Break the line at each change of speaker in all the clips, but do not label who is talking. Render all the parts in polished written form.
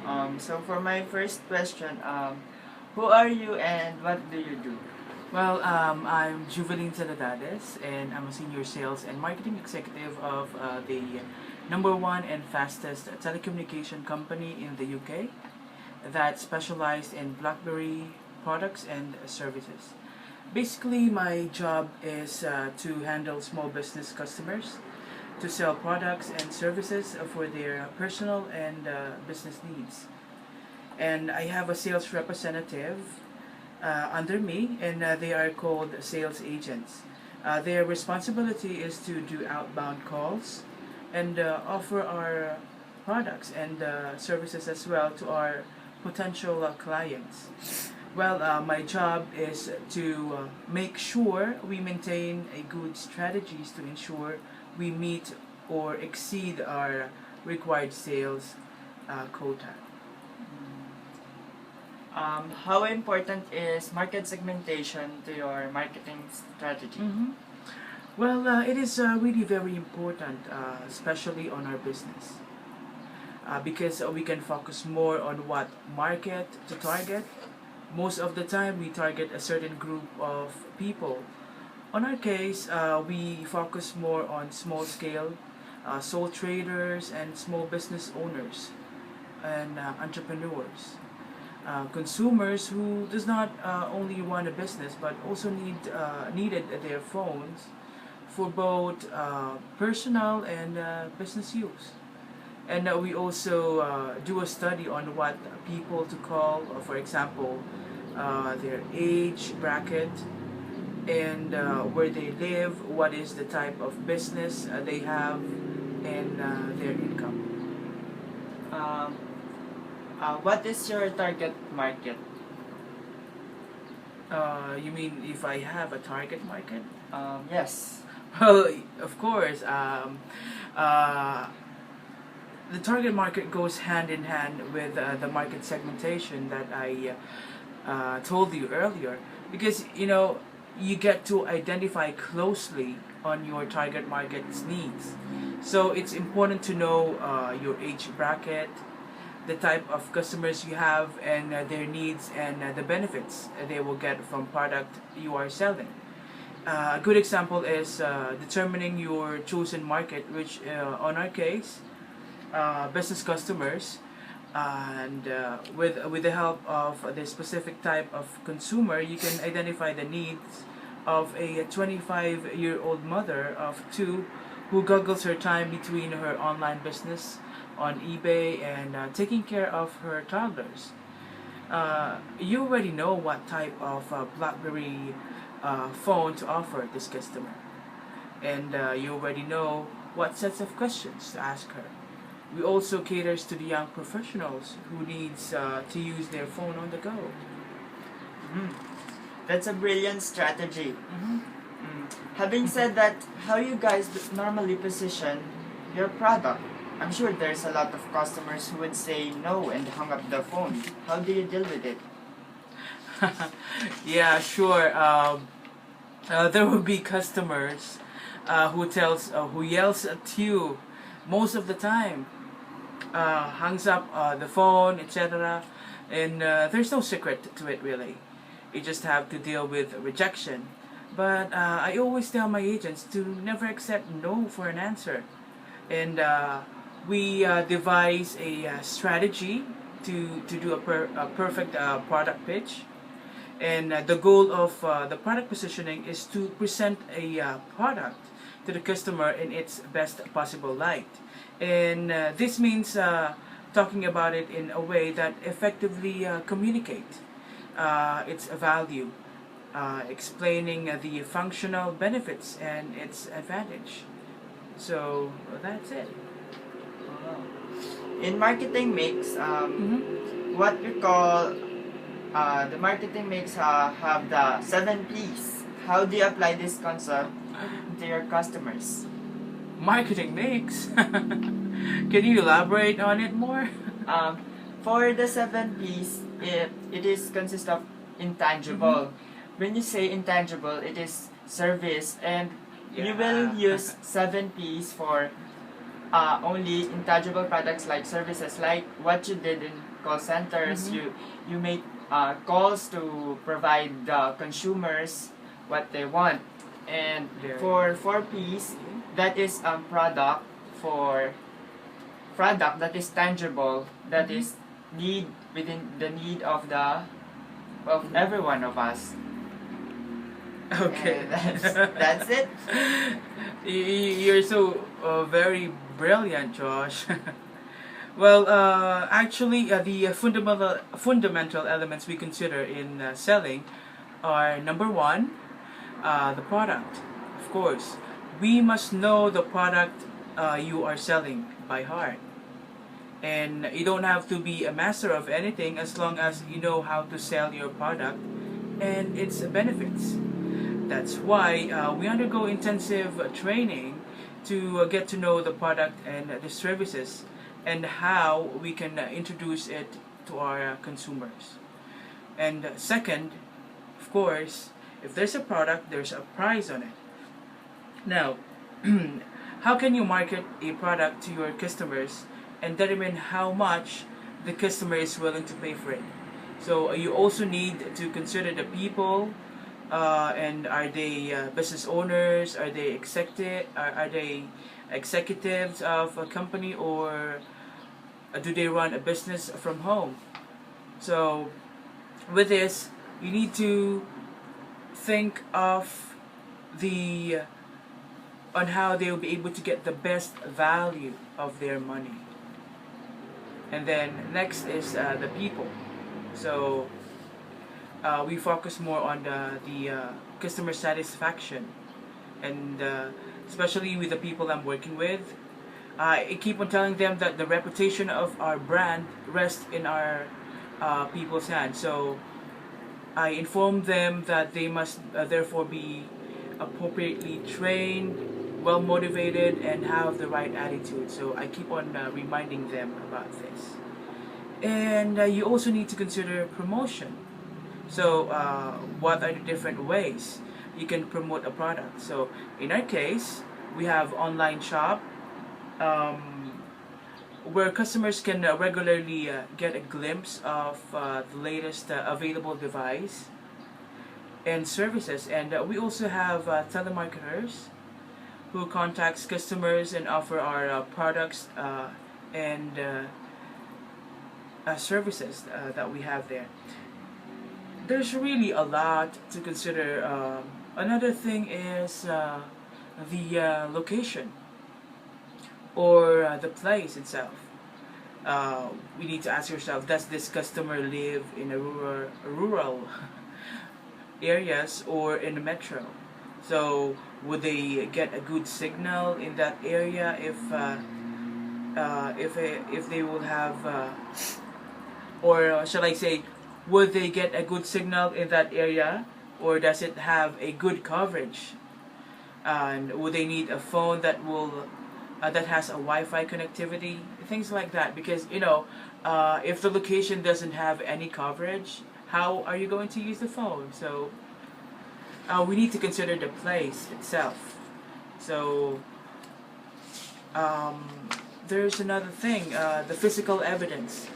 So for my first question, who are you and what do you do?
Well, I'm Juvelin Zanadades, and I'm a senior sales and marketing executive of the number one and fastest telecommunication company in the UK that specialized in BlackBerry products and services. Basically, my job is to handle small business customers, to sell products and services for their personal and business needs. And I have a sales representative under me, and they are called sales agents. Their responsibility is to do outbound calls and offer our products and services as well to our potential clients. Well, my job is to make sure we maintain a good strategies to ensure we meet or exceed our required sales quota.
How important is market segmentation to your marketing strategy?
Well, it is really very important, especially on our business, because we can focus more on what market to target. Most of the time, we target a certain group of people. On our case, we focus more on small scale, sole traders and small business owners and entrepreneurs. Consumers who does not only run a business but also needed their phones for both personal and business use. And we also do a study on what people to call, for example, their age bracket and where they live, what is the type of business they have, and their income.
Um, what is your target market?
You mean if I have a target market?
Yes.
Well, of course. Uh, the target market goes hand in hand with the market segmentation that I told you earlier, because you get to identify closely on your target market's needs. So it's important to know your age bracket, the type of customers you have, and their needs and the benefits they will get from product you are selling. A good example is determining your chosen market, which on our case, business customers, and with the help of the specific type of consumer, you can identify the needs of a 25-year-old mother of two who juggles her time between her online business on eBay and taking care of her toddlers. You already know what type of BlackBerry phone to offer this customer, and you already know what sets of questions to ask her. We also caters to the young professionals who needs to use their phone on the go.
Mhm. That's a brilliant strategy.
Mm-hmm.
Having said that, how you guys normally position your product? I'm sure there's a lot of customers who would say no and hung up the phone. How do you deal with it?
Yeah, sure. There will be customers who yells at you most of the time, hangs up the phone, etc. And there's no secret to it really. You just have to deal with rejection. But I always tell my agents to never accept no for an answer, and we devise a strategy to do a perfect product pitch. And the goal of the product positioning is to present a product to the customer in its best possible light. And this means talking about it in a way that effectively communicate its value, explaining the functional benefits and its advantage. So that's it.
In marketing mix,
Mm-hmm.
what we call the marketing mix have the 7 P's. How do you apply this concept to your customers?
Marketing mix. Can you elaborate on it more?
Um, for the 7 P's, it is consist of intangible. When you say intangible, it is service, and you will use 7 P's for only intangible products like services, like what you did in call centers. You make calls to provide the consumers what they want. And
Very
for 4Ps, that is for product that is tangible, that is need within the need of every one of us.
Okay.
And that's it.
You're so very brilliant, Josh. Well, actually, the fundamental elements we consider in selling are number one, the product. Of course, we must know the product you are selling by heart. And you don't have to be a master of anything as long as you know how to sell your product and its benefits. That's why we undergo intensive training to get to know the product and the services and how we can introduce it to our consumers. And second, of course, if there's a product, there's a price on it. Now, how can you market a product to your customers and determine how much the customer is willing to pay for it? So you also need to consider the people, and are they business owners? Are they Are they executives of a company, or do they run a business from home? So with this, you need to think of the on how they will be able to get the best value of their money. And then next is the people. So we focus more on the customer satisfaction, and especially with the people I'm working with. I keep on telling them that the reputation of our brand rests in our people's hands. So I inform them that they must therefore be appropriately trained, well motivated, and have the right attitude. So I keep on reminding them about this. And you also need to consider promotion. So what are the different ways you can promote a product? So in our case, we have online shop, where customers can regularly get a glimpse of the latest available device and services. And we also have telemarketers who contacts customers and offer our products and services that we have there. There's really a lot to consider. Another thing is the location, or the place itself. We need to ask yourself, does this customer live in a rural areas or in the metro? So would they get a good signal in that area if they will have, or shall I say, would they get a good signal in that area, or does it have a good coverage? And would they need a phone that will that has a Wi-Fi connectivity, things like that? Because if the location doesn't have any coverage, how are you going to use the phone? So we need to consider the place itself. So there's another thing, the physical evidence.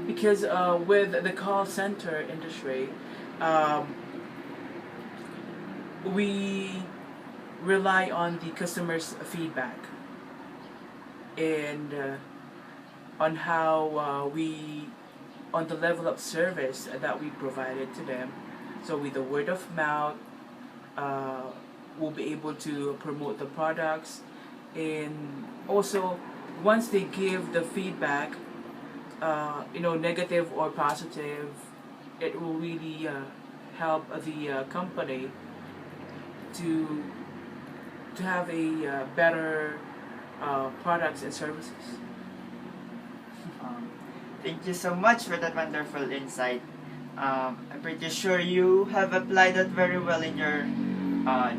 Because with the call center industry, we rely on the customer's feedback, and on how on the level of service that we provided to them. So with the word of mouth, we'll be able to promote the products, and also once they give the feedback, negative or positive, it will really help the company to have a better products and services.
Thank you so much for that wonderful insight. I'm pretty sure you have applied that very well in your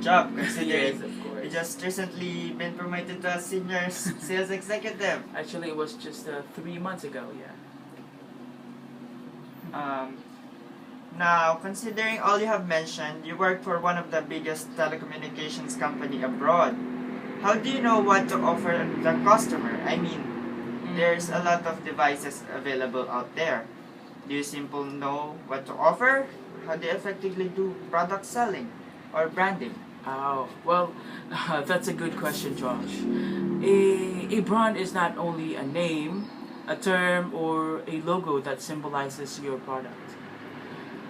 job, considering
Yes, of course.
you just recently been promoted to a senior sales executive.
Actually, it was just 3 months ago. Yeah.
Now, considering all you have mentioned, you work for one of the biggest telecommunications company abroad. how do you know what to offer the customer? I mean, there's a lot of devices available out there. Do you simply know what to offer? How do you effectively do product selling or branding?
Oh, well, that's a good question, Josh. A brand is not only a name, a term, or a logo that symbolizes your product.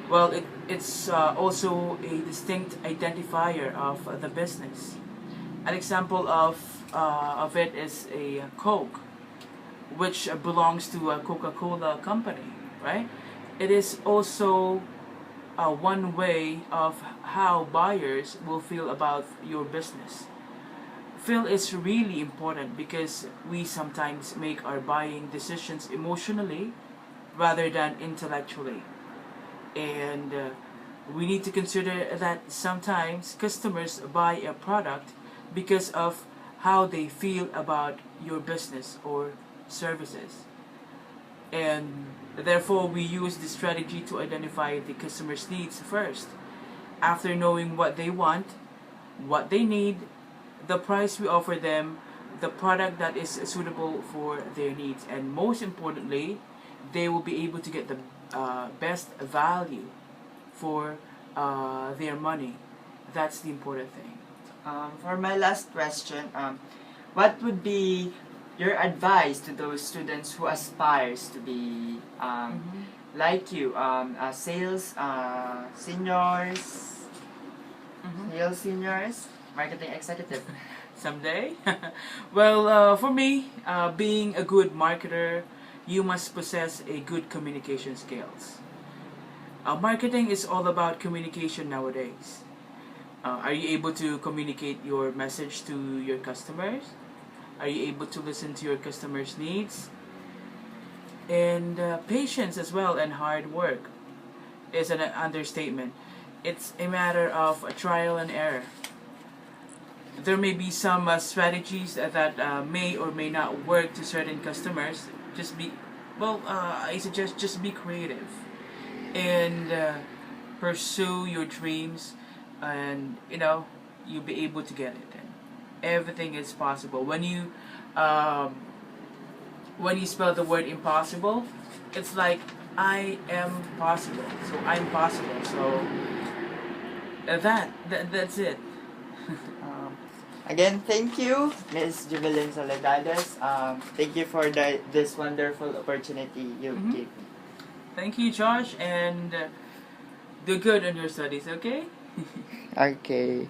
Well, it's also a distinct identifier of the business. An example of it is a Coke, which belongs to a Coca-Cola company, right? It is also one way of how buyers will feel about your business. Feel is really important because we sometimes make our buying decisions emotionally rather than intellectually. And we need to consider that sometimes customers buy a product because of how they feel about your business or services. And therefore, we use this strategy to identify the customer's needs first. After knowing what they want, what they need, the price we offer them, the product that is suitable for their needs, and most importantly, they will be able to get the best value for their money. That's the important thing.
For my last question, what would be your advice to those students who aspires to be like you, sales seniors, sales seniors, marketing executive?
Someday? Well, for me, being a good marketer, you must possess a good communication skills. Marketing is all about communication nowadays. Are you able to communicate your message to your customers? Are you able to listen to your customers' needs? And patience as well and hard work is an understatement. It's a matter of trial and error. There may be some strategies that may or may not work to certain customers. I suggest just be creative and pursue your dreams, and you'll be able to get it. And everything is possible um, when you spell the word impossible. It's like I am possible, so I'm possible. So that's it.
Again, thank you, Ms. Jubilin Soledades. Thank you for this wonderful opportunity you gave me.
Thank you, Josh, and do good on your studies. Okay.
Okay.